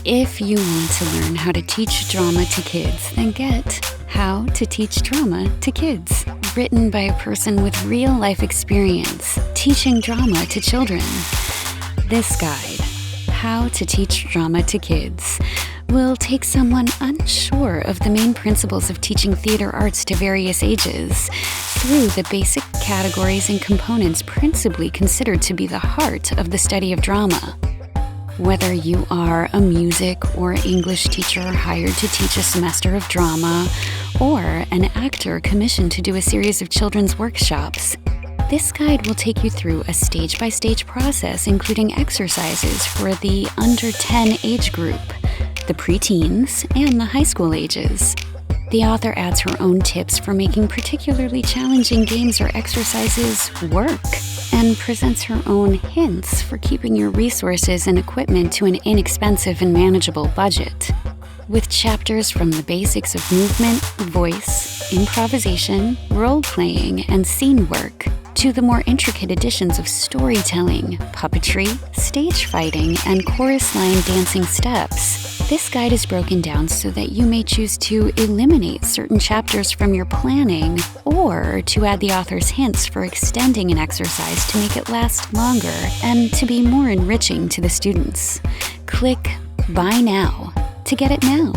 If you want to learn how to teach drama to kids, then get How to Teach Drama to Kids, written by a person with real-life experience teaching drama to children. This guide, How to Teach Drama to Kids, will take someone unsure of the main principles of teaching theater arts to various ages through the basic categories and components principally considered to be the heart of the study of drama. Whether you are a music or English teacher hired to teach a semester of drama, or an actor commissioned to do a series of children's workshops, this guide will take you through a stage-by-stage process including exercises for the under 10 age group, the preteens, and the high school ages. The author adds her own tips for making particularly challenging games or exercises work, and presents her own hints for keeping your resources and equipment to an inexpensive and manageable budget. With chapters from the basics of movement, voice, improvisation, role-playing, and scene work, to the more intricate additions of storytelling, puppetry, stage fighting, and chorus line dancing steps, this guide is broken down so that you may choose to eliminate certain chapters from your planning or to add the author's hints for extending an exercise to make it last longer and to be more enriching to the students. Click Buy Now to get it now.